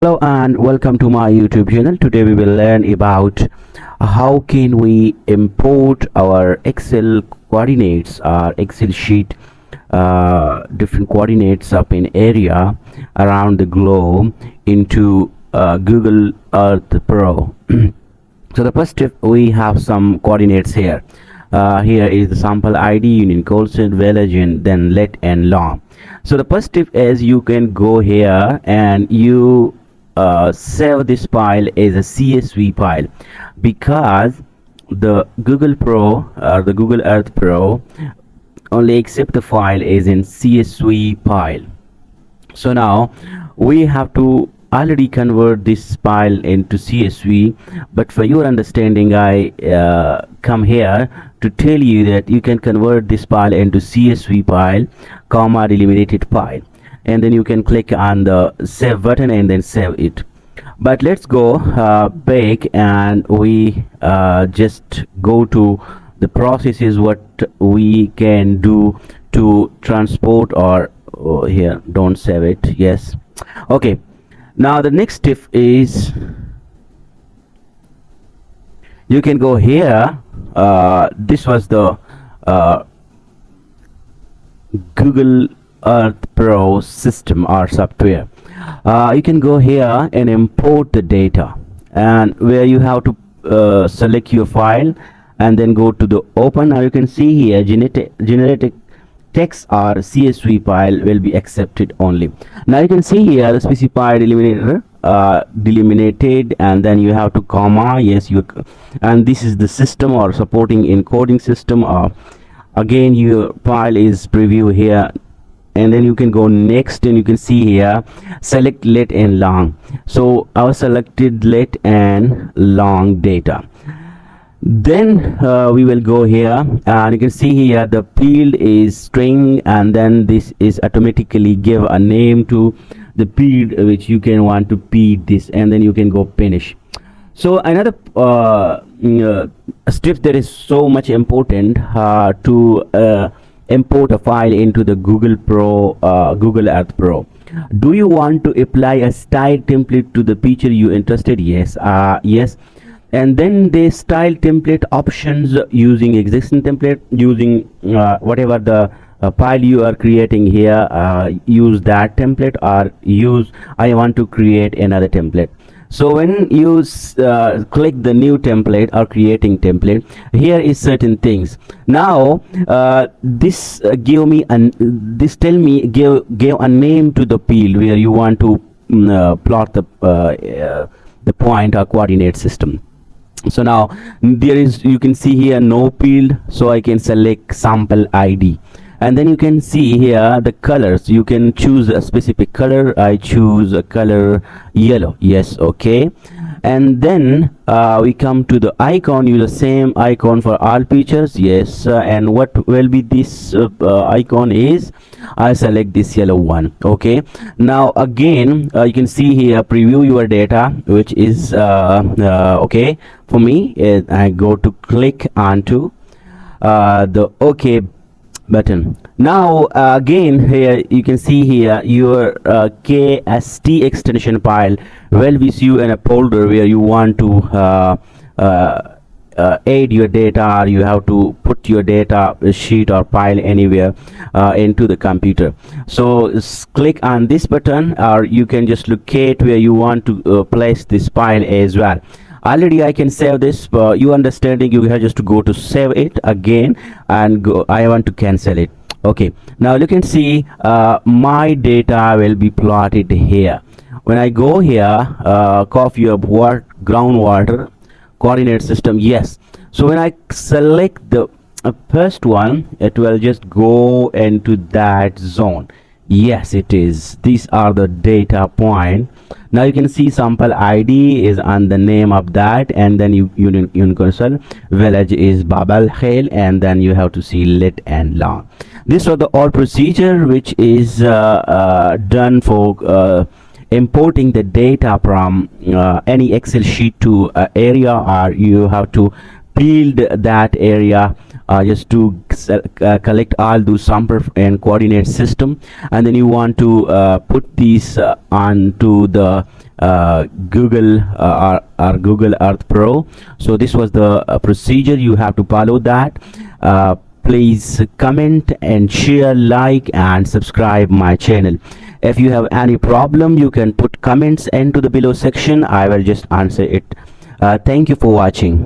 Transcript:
Hello and welcome to my YouTube channel. Today we will learn about how can we import our Excel coordinates or Excel sheet different coordinates up in area around the globe into Google Earth Pro. So the first step, we have some coordinates here. Here is the sample ID, union quotient, village, and then let and long. So the first step is you can go here and you save this file as a CSV file, because the Google Pro or the Google Earth Pro only accept the file as in CSV file. So now we have to already convert this file into CSV, but for your understanding I come here to tell you that you can convert this file into CSV file, comma delimited file, and then you can click on the save button and then save it. But let's go back and we just go to the processes what we can do to transport or here don't save it. Yes, okay. Now the next step is you can go here. This was the Google Earth Pro system or software. You can go here and import the data, and where you have to select your file and then go to the open. Now you can see here generated text or CSV file will be accepted only. Now you can see here the specified delimiter delimited, and then you have to comma. Yes, you, and this is the system or supporting encoding system. Again your file is preview here, and then you can go next and you can see here select let and long. So our selected let and long data. Then we will go here and you can see here the field is string, and then this is automatically give a name to the field which you can want to feed this, and then you can go finish. So another step that is so much important to import a file into the Google Earth Pro. Do you want to apply a style template to the picture you interested? Yes, yes. And then the style template options, using existing template, using whatever the file you are creating here, use that template, or use I want to create another template. So when you click the new template or creating template, here is certain things. Now this give me this tell me give a name to the field where you want to plot the point or coordinate system. So now there is, you can see here no field, so I can select sample ID, and then you can see here the colors. You can choose a specific color. I choose a color yellow. Yes, okay. And then we come to the icon. Use the same icon for all features. Yes, and what will be this icon is I select this yellow one. Okay. Now again you can see here preview your data, which is okay for me. I go to click onto the OK button. Now again here you can see here your KST extension file will be you in a folder where you want to add your data, or you have to put your data sheet or file anywhere into the computer. So click on this button, or you can just locate where you want to place this file as well. Already I can save this, but you understanding, you have just to go to save it again and go. I want to cancel it. Okay, now you can see my data will be plotted here. When I go here, copy of groundwater coordinate system. Yes, so when I select the first one, it will just go into that zone. Yes, it is. These are the data point. Now you can see sample ID is on the name of that, and then union console village is Babel Khel, and then you have to see let and long. This was the all procedure which is done for importing the data from any Excel sheet to area, or you have to build that area just to collect all those sample and coordinate system, and then you want to put these onto the Google or Google Earth Pro. So this was the procedure. You have to follow that. Please comment and share, like and subscribe my channel. If you have any problem, you can put comments into the below section. I will just answer it. Thank you for watching.